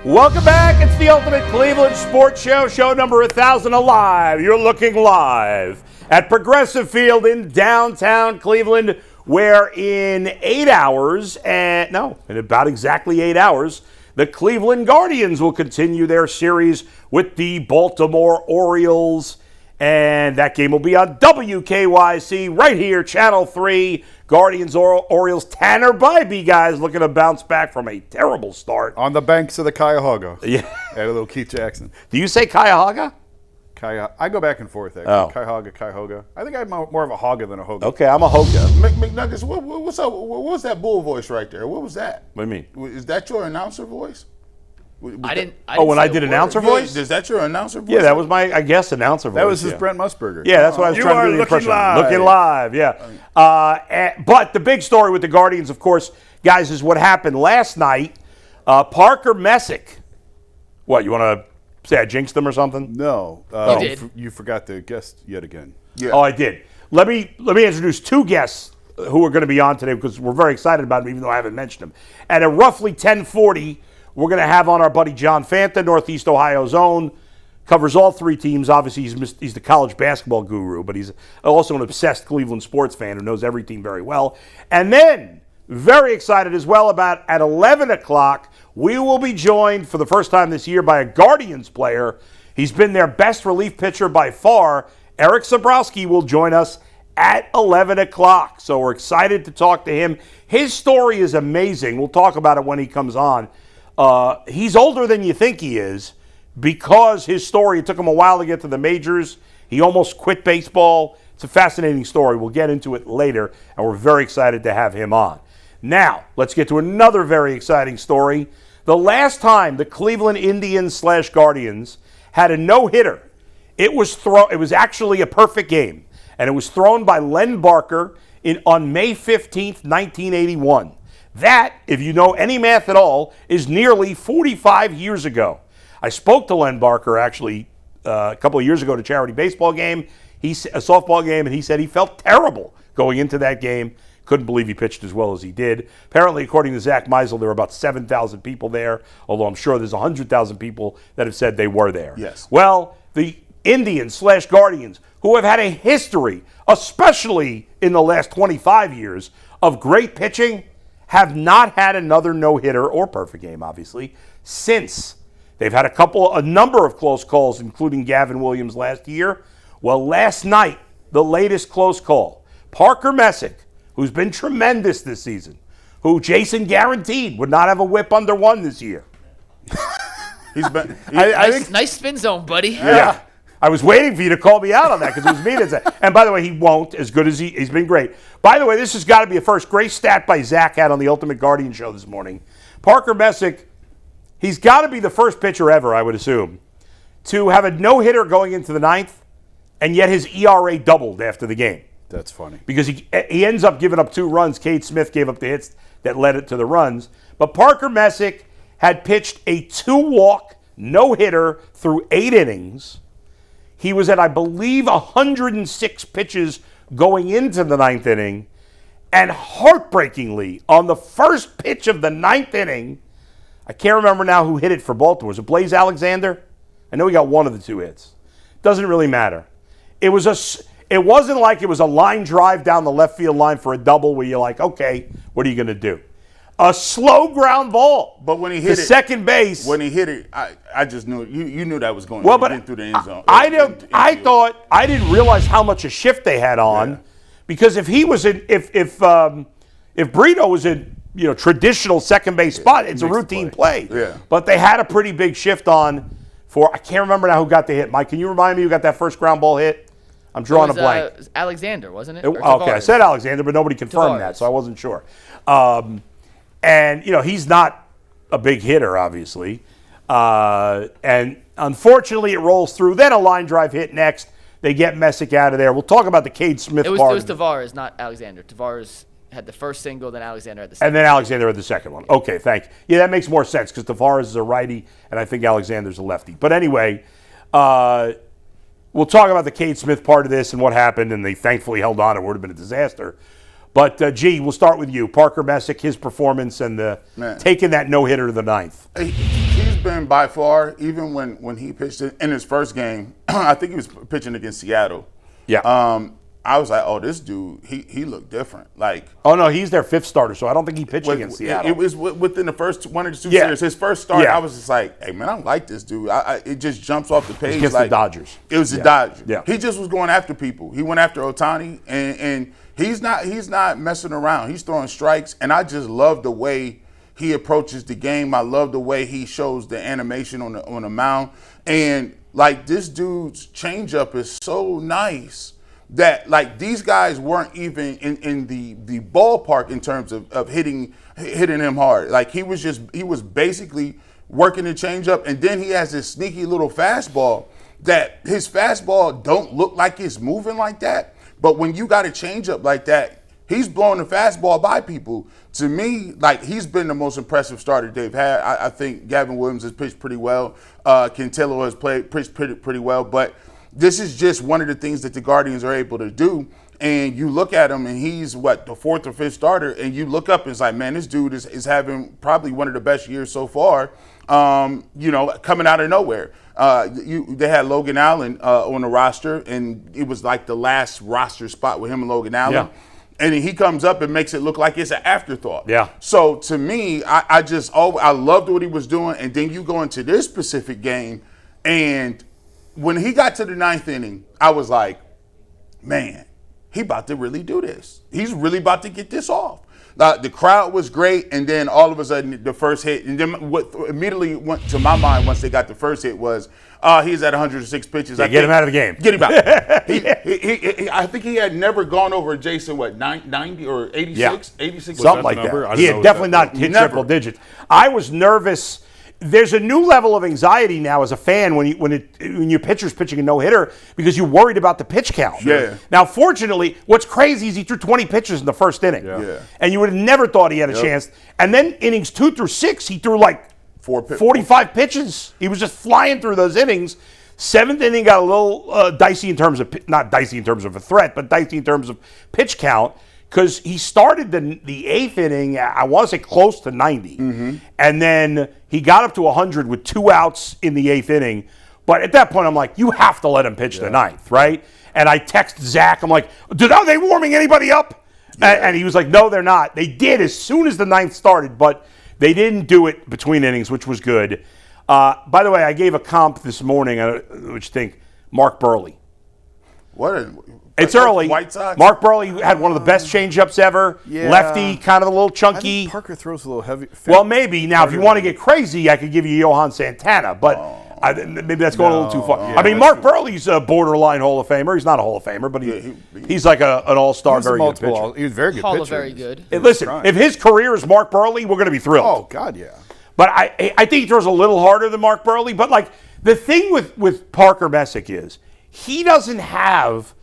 Welcome back. It's the Ultimate Cleveland Sports Show, show number 1000 alive. You're looking live at Progressive Field in downtown Cleveland, where in about exactly 8 hours, the Cleveland Guardians will continue their series with the Baltimore Orioles. And that game will be on WKYC right here, Channel 3. Guardians, Orioles, Tanner Bybee, guys, looking to bounce back from a terrible start. On the banks of the Cuyahoga. Yeah. Add a little Keith Jackson. Do you say Cuyahoga? I go back and forth, actually. Oh. Cuyahoga. I think I'm more of a Hogga than a Hoga. Okay, I'm a Hoga. McNuggets, what's up? What was that bull voice right there? What was that? What do you mean? Is that your announcer voice? When I did announcer voice? Is that your announcer voice? Yeah, that was my, I guess, announcer voice. That was his Brent Musburger. Yeah, that's what I was trying to do the impression. Looking live, yeah. But the big story with the Guardians, of course, guys, is what happened last night. Parker Messick. What, you want to say I jinxed them or something? No. You did. You forgot the guest yet again. Yeah. Oh, I did. Let me introduce two guests who are going to be on today because we're very excited about them, even though I haven't mentioned them. At roughly 10:40, we're going to have on our buddy John Fanta, Northeast Ohio's own. Covers all three teams. Obviously, he's the college basketball guru, but he's also an obsessed Cleveland sports fan who knows every team very well. And then, very excited as well about at 11 o'clock, we will be joined for the first time this year by a Guardians player. He's been their best relief pitcher by far. Eric Sabrowski will join us at 11 o'clock. So we're excited to talk to him. His story is amazing. We'll talk about it when he comes on. He's older than you think he is because his story, it took him a while to get to the majors. He almost quit baseball. It's a fascinating story. We'll get into it later, and we're very excited to have him on. Now, let's get to another very exciting story. The last time the Cleveland Indians/Guardians had a no-hitter, it was actually a perfect game, and it was thrown by Len Barker on May 15th, 1981. That, if you know any math at all, is nearly 45 years ago. I spoke to Len Barker actually a couple of years ago at a charity baseball game, a softball game, and he said he felt terrible going into that game. Couldn't believe he pitched as well as he did. Apparently, according to Zach Meisel, there were about 7,000 people there, although I'm sure there's 100,000 people that have said they were there. Yes. Well, the Indians/Guardians, who have had a history, especially in the last 25 years, of great pitching, have not had another no-hitter or perfect game, obviously, since. They've had a number of close calls, including Gavin Williams last year. Well, last night, the latest close call, Parker Messick, who's been tremendous this season, who Jason guaranteed would not have a whip under 1 this year. He's been. Nice spin zone, buddy. Yeah. I was waiting for you to call me out on that because it was me that said. And by the way, he won't, as good as he's been great. By the way, this has got to be a first. Great stat by Zach had on the Ultimate Guardian show this morning. Parker Messick, he's got to be the first pitcher ever, I would assume, to have a no-hitter going into the 9th, and yet his ERA doubled after the game. That's funny. Because he ends up giving up 2 runs. Cade Smith gave up the hits that led it to the runs. But Parker Messick had pitched a 2-walk no-hitter through 8 innings. He was at, I believe, 106 pitches going into the 9th inning. And heartbreakingly, on the first pitch of the 9th inning, I can't remember now who hit it for Baltimore. Was it Blaze Alexander? I know he got one of the 2 hits. Doesn't really matter. It wasn't like it was a line drive down the left field line for a double where you're like, okay, what are you going to do? A slow ground ball. But when he hit to second base. When he hit it, I just knew you knew that was going. Well, but through the end zone. I didn't realize how much a shift they had on, because if Brito was in traditional second base spot, it's a routine play. Yeah. But they had a pretty big shift on for I can't remember now who got the hit. Mike, can you remind me who got that first ground ball hit? I'm drawing a blank. Alexander, wasn't it? Okay, I said Alexander, but nobody confirmed that, so I wasn't sure. And, he's not a big hitter, obviously. And unfortunately, it rolls through. Then a line drive hit next. They get Messick out of there. We'll talk about the Cade Smith part. It was Taveras, not Alexander. Taveras had the first single, then Alexander had the second. And then Alexander had the second one. Okay, thank you. Yeah, that makes more sense because Taveras is a righty, and I think Alexander's a lefty. But anyway, we'll talk about the Cade Smith part of this and what happened, and they thankfully held on. It would have been a disaster. But, G, we'll start with you. Parker Messick, his performance, and taking that no-hitter to the 9th. He's been by far, even when he pitched it in his first game, I think he was pitching against Seattle. Yeah. I was like, oh, this dude, he looked different. Like, oh no, he's their 5th starter, so I don't think he pitched against Seattle. It was within the first 1 or 2 series. His first start, I was just like, hey man, I like this dude. It just jumps off the page. Against like the Dodgers. It was the Dodgers. Yeah. He just was going after people. He went after Ohtani, and he's not messing around. He's throwing strikes, and I just love the way he approaches the game. I love the way he shows the animation on the mound, and like this dude's changeup is so nice that like these guys weren't even in the ballpark in terms of hitting him hard. Like he was basically working the changeup, and then he has this sneaky little fastball that his fastball don't look like it's moving like that. But when you got a changeup like that, he's blowing the fastball by people. To me, like he's been the most impressive starter they've had. I think Gavin Williams has pitched pretty well. Quintillo has pitched pretty well, but this is just one of the things that the Guardians are able to do. And you look at him, and he's, the 4th or 5th starter, and you look up and it's like, man, this dude is having probably one of the best years so far, coming out of nowhere. They had Logan Allen on the roster, and it was like the last roster spot with him and Logan Allen. Yeah. And then he comes up and makes it look like it's an afterthought. Yeah. So to me, I loved what he was doing. And then you go into this specific game, and when he got to the 9th inning, I was like, man, he about to really do this. He's really about to get this off. The crowd was great, and then all of a sudden the first hit, and then what immediately went to my mind once they got the first hit was, he's at 106 pitches. Get him out of the game. Get him out. I think he had never gone over Jason, 90 or 86? Yeah. 86? Something like that. He had definitely not hit Never. triple digits. I was nervous. There's a new level of anxiety now as a fan when your pitcher's pitching a no-hitter because you're worried about the pitch count. Yeah. Now, fortunately, what's crazy is he threw 20 pitches in the first inning. Yeah. And you would have never thought he had a chance. And then innings 2 through 6, he threw like 45 pitches. He was just flying through those innings. 7th inning got a little dicey in terms of, not dicey in terms of a threat, but dicey in terms of pitch count. Because he started the 8th inning, I want to say close to 90. Mm-hmm. And then he got up to 100 with 2 outs in the 8th inning. But at that point, I'm like, you have to let him pitch the 9th, right? And I text Zach, I'm like, are they warming anybody up? Yeah. And he was like, no, they're not. They did as soon as the 9th started, but they didn't do it between innings, which was good. By the way, I gave a comp this morning, which I think Mark Burley. It's early. White Sox? Mark Burley had one of the best changeups ever. Yeah. Lefty, kind of a little chunky. Parker throws a little heavy. Well, maybe. Now, if you want to get crazy, I could give you Johan Santana, but maybe that's going a little too far. Yeah, I mean, Mark Burley's a borderline Hall of Famer. He's not a Hall of Famer, but he's like an all-star, very good pitcher. He was a very good Hall pitcher. of very good. Listen, if his career is Mark Burley, we're going to be thrilled. Oh, God, yeah. But I think he throws a little harder than Mark Burley. But, like, the thing with Parker Messick is he doesn't have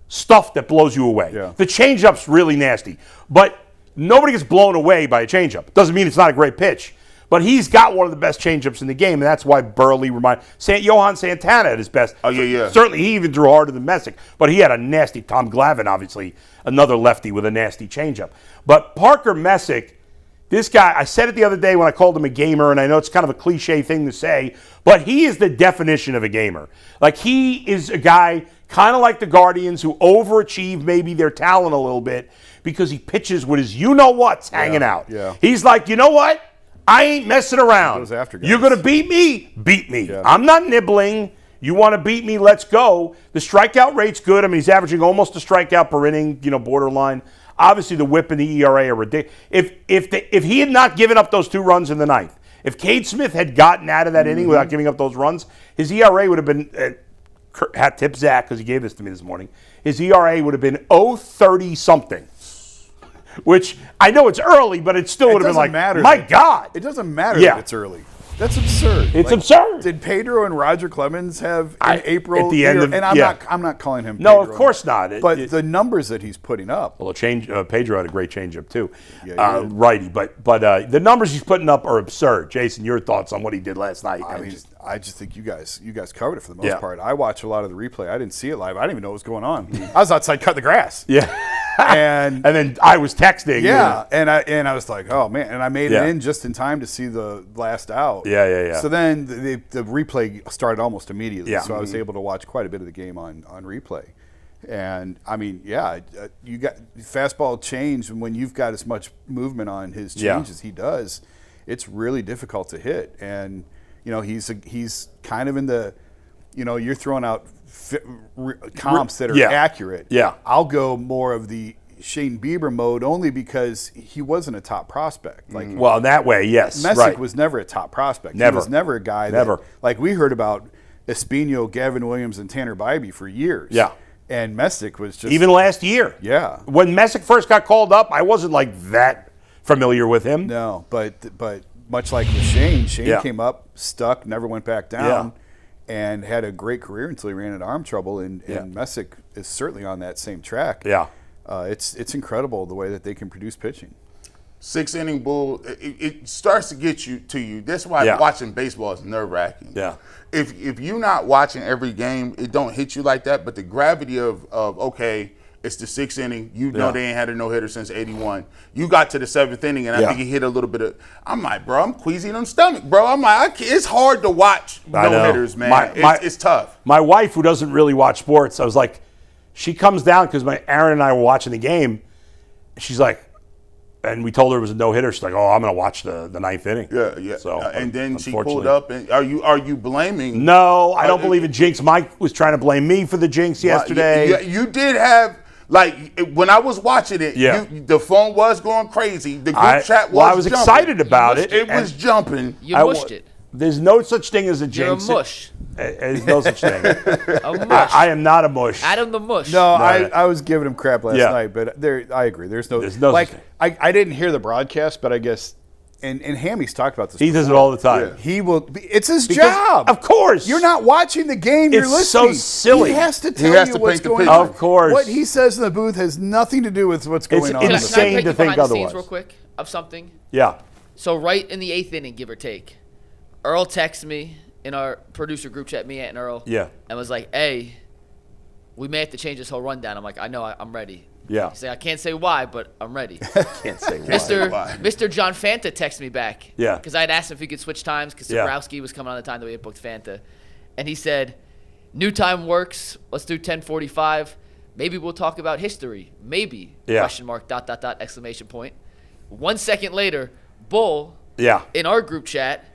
stuff that blows you away. Yeah. The changeup's really nasty. But nobody gets blown away by a changeup. Doesn't mean it's not a great pitch. But he's got one of the best changeups in the game, and that's why Burley Johan Santana at his best. Oh, yeah. Certainly, he even threw harder than Messick. But he had a nasty Tom Glavine, obviously, another lefty with a nasty changeup. But Parker Messick, this guy, I said it the other day when I called him a gamer, and I know it's kind of a cliche thing to say, but he is the definition of a gamer. Like, he is a guy kind of like the Guardians who overachieve maybe their talent a little bit because he pitches with his you-know-what's hanging out. Yeah. He's like, you know what? I ain't messing around. Goes after guys. You're going to beat me? Beat me. Yeah. I'm I'm not nibbling. You want to beat me? Let's go. The strikeout rate's good. I mean, he's averaging almost a strikeout per inning, borderline. Obviously, the whip and the ERA are ridiculous. If he had not given up those 2 runs in the 9th, if Cade Smith had gotten out of that inning without giving up those runs, his ERA would have been, hat tip Zach because he gave this to me this morning, his ERA would have been 0.30 something. Which, I know it's early, but it still would have been like, my God. It doesn't matter that it's early. That's absurd. It's absurd. Did Pedro and Roger Clemens have in April? At the end of, and I'm not calling him No, Pedro, of course not. But the numbers that he's putting up. Well, Pedro had a great changeup too, righty. But the numbers he's putting up are absurd. Jason, your thoughts on what he did last night? I just think you guys covered it for the most part. I watched a lot of the replay. I didn't see it live. I didn't even know what was going on. I was outside cutting the grass. Yeah. and then I was texting. yeah, and I was like, oh man, and I made Yeah. it in just in time to see the last out. Yeah. So then the replay started almost immediately. Yeah. So I was able to watch quite a bit of the game on replay. And I mean, yeah, you got fastball change, and when you've got as much movement on his change as he does, it's really difficult to hit. And you know, he's kind of in the, you know, you're throwing out comps that are accurate. Yeah. I'll go more of the Shane Bieber mode only because he wasn't a top prospect. Like, well, that way, yes. Messick was never a top prospect. Never. He was never a guy Never. that, like we heard about Espino, Gavin Williams, and Tanner Bybee for years. Yeah. And Messick was just Even last year. Yeah. When Messick first got called up, I wasn't like that familiar with him. No, but much like with Shane Yeah. came up, stuck, never went back down, and had a great career until he ran into arm trouble. And Messick is certainly on that same track. Yeah. It's incredible the way that they can produce pitching. 6-inning bull, it starts to get to you. That's why watching baseball is nerve-wracking. Yeah. If you're not watching every game, it don't hit you like that. But the gravity of okay, it's the 6th inning. You know they ain't had a no-hitter since '81. You got to the 7th inning, and I think he hit a little bit of. I'm like, bro, I'm queasy on stomach, bro. I'm like, it's hard to watch no-hitters, man. It's tough. My wife, who doesn't really watch sports, I was like, she comes down because Aaron and I were watching the game. She's like, and we told her it was a no-hitter. She's like, oh, I'm going to watch the 9th inning. Yeah. So, and then she pulled up. And are you blaming? No, I don't believe in jinx. Mike was trying to blame me for the jinx yesterday. You did have, like, when I was watching it, the phone was going crazy. The group chat was I was jumping. excited about it. It was jumping. You mushed it. There's no such thing as a You're jinx. a mush. There's no such thing. A mush. I am not a mush. Adam the mush. No, I was giving him crap last Yeah. night, but I agree. There's no like such thing. I didn't hear the broadcast, but I guess and Hammy's talked about this. He does it all the time. Yeah. He will. It's his job. Of course. You're not watching the game. You're It's listening. so silly. He has to He tell has you to what's paint the going picture. on. Of course. What he says in the booth has nothing to do with what's going on. It's in the insane Can I to take think you behind the scenes otherwise. real quick of something? Yeah. So right in the 8th inning, give or take, Earl texted me in our producer group chat, me, Ant, and Earl, and was like, hey, we may have to change this whole rundown. I'm like, I know, I'm ready. Yeah. He said, I can't say why, but I'm ready. Can't say why. Mr. John Fanta texted me back. Yeah. Because I had asked him if he could switch times because Sobrowski was coming on the time that we had booked Fanta. And he said, new time works. Let's do 10:45. Maybe we'll talk about history. Maybe. Question mark, ... exclamation point. 1 second later, Bull in our group chat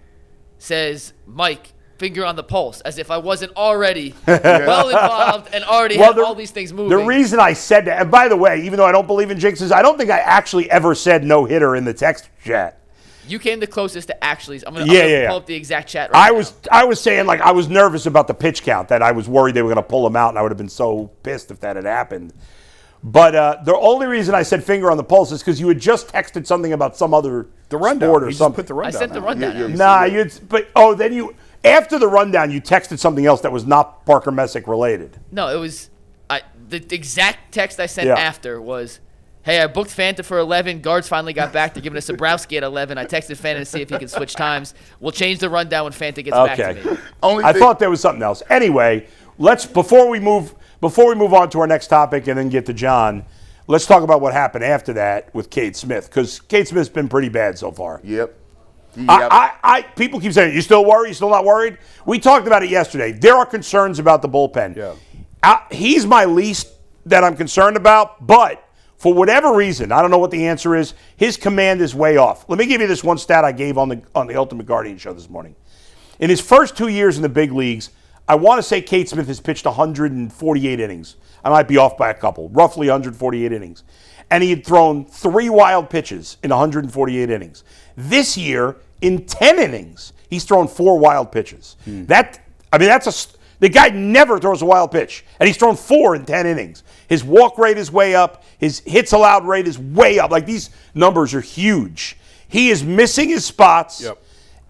says, Mike, finger on the pulse, as if I wasn't already well involved and already had all these things moving. The reason I said that, and by the way, even though I don't believe in jinxes, I don't think I actually ever said no-hitter in the text chat. You came the closest to actually. I'm gonna pull up the exact chat right now. I was saying, like, I was nervous about the pitch count, that I was worried they were going to pull him out, and I would have been so pissed if that had happened. But the only reason I said finger on the pulse is because you had just texted something about some other sport or something. Put the rundown. I sent the rundown. Nah, after the rundown, you texted something else that was not Parker Messick related. No, it was the exact text I sent after was, hey, I booked Fanta for 11. Guards finally got back. They're giving us Sobrowski at 11. I texted Fanta to see if he can switch times. We'll change the rundown when Fanta gets back to me. I thought there was something else. Anyway, before we move on to our next topic and then get to John, let's talk about what happened after that with Cade Smith, because Cade Smith's been pretty bad so far. Yep. People keep saying, you still worried? You still not worried? We talked about it yesterday. There are concerns about the bullpen. Yeah. He's my least that I'm concerned about, but for whatever reason, I don't know what the answer is, his command is way off. Let me give you this one stat I gave on the Ultimate Guardian show this morning. In his first 2 years in the big leagues, I want to say Cade Smith has pitched 148 innings. I might be off by a couple, roughly 148 innings. And he had thrown 3 wild pitches in 148 innings. This year, in 10 innings, he's thrown 4 wild pitches. The guy never throws a wild pitch, and he's thrown 4 in 10 innings. His walk rate is way up. His hits allowed rate is way up. Like, these numbers are huge. He is missing his spots. Yep.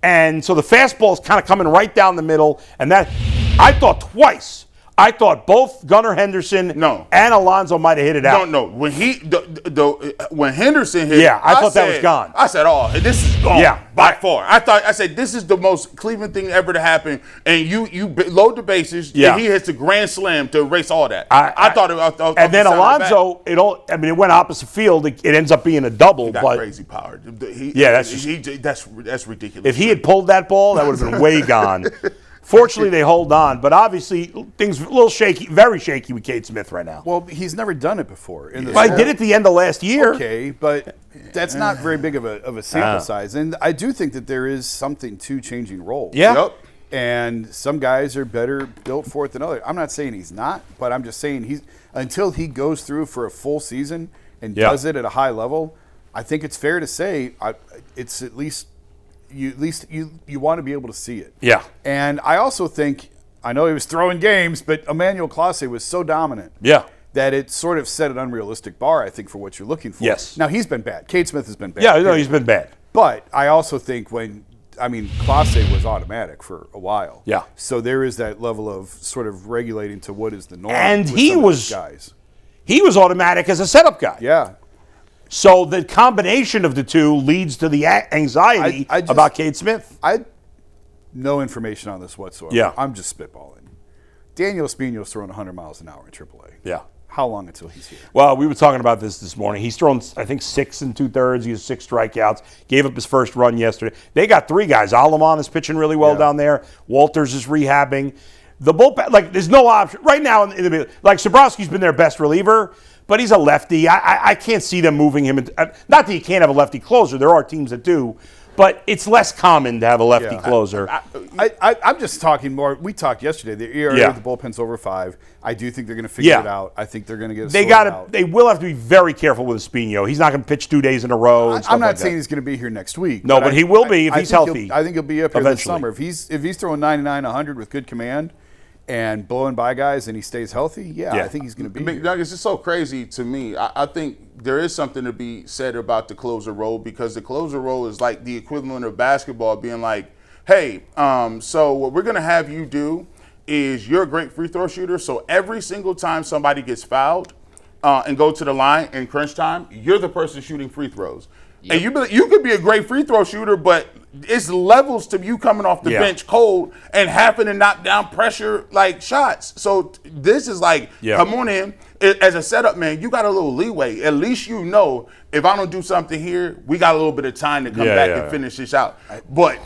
And so the fastball is kind of coming right down the middle. And that, I thought twice I thought both Gunnar Henderson and Alonso might have hit it out. No. When when Henderson hit, I thought that was gone. I said, "Oh, this is gone." Yeah, by far. I said, "This is the most Cleveland thing ever to happen." And you load the bases. Yeah. And he hits a grand slam to erase all that. I thought it. And then Alonso, it went opposite field. It ends up being a double. He got but crazy power. That's ridiculous. If he had pulled that ball, that would have been way gone. Fortunately, they hold on, but obviously things a little shaky, very shaky with Cade Smith right now. Well, he's never done it before. I did it at the end of last year. Okay, but that's not very big of a sample size, and I do think that there is something to changing roles. Yeah. Yep. And some guys are better built for it than others. I'm not saying he's not, but I'm just saying until he goes through for a full season and does it at a high level, I think it's fair to say it's at least you want to be able to see it. Yeah. And I also think, I know he was throwing games, but Emmanuel Clase was so dominant. Yeah. That it sort of set an unrealistic bar, I think, for what you're looking for. Yes. Now, he's been bad. Cade Smith has been bad. Yeah, no, he's been bad. But I also think Clase was automatic for a while. Yeah. So there is that level of sort of regulating to what is the norm. And with he some of was those guys. He was automatic as a setup guy. Yeah. So the combination of the two leads to the anxiety about Cade Smith. I no information on this whatsoever. Yeah. I'm just spitballing. Daniel Espino's throwing 100 miles an hour in AAA. Yeah. How long until he's here? Well, we were talking about this morning. He's thrown, I think, 6 2/3. He has 6 strikeouts. Gave up his first run yesterday. They got 3 guys. Alamon is pitching really well down there. Walters is rehabbing. The bullpen, there's no option right now. Sobrowski's been their best reliever, but he's a lefty. I can't see them moving him. Not that you can't have a lefty closer. There are teams that do. But it's less common to have a lefty closer. I'm just talking more. We talked yesterday. The ERA of the bullpen's over 5. I do think they're going to figure it out. I think they're going to get it out. They will have to be very careful with Espino. He's not going to pitch 2 days in a row. I'm not saying he's going to be here next week. No, but he will be if he's healthy. I think he'll be up here this eventually. summer. If he's throwing 99, 100 with good command and blowing by guys and he stays healthy, I think he's going to be here. Nuggets, it's so crazy to me. I think there is something to be said about the closer role, because the closer role is like the equivalent of basketball being like, hey, so what we're going to have you do is you're a great free throw shooter, so every single time somebody gets fouled and go to the line in crunch time, you're the person shooting free throws. Yep. And you could be a great free throw shooter, but it's levels to you coming off the bench cold and having to knock down pressure shots. So this is come on in. As a setup man, you got a little leeway. At least you know if I don't do something here, we got a little bit of time to come back and finish this out. But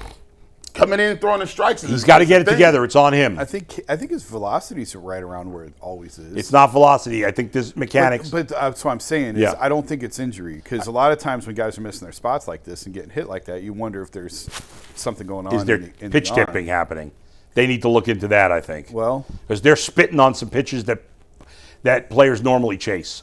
coming in and throwing the strikes, he's got to get it together. It's on him. I think his velocities are right around where it always is. It's not velocity. I think this mechanics. But that's what I'm saying. Is I don't think it's injury, because a lot of times when guys are missing their spots like this and getting hit like that, you wonder if there's something going on. Is there pitch tipping happening? They need to look into that, I think. Well, because they're spitting on some pitches that players normally chase.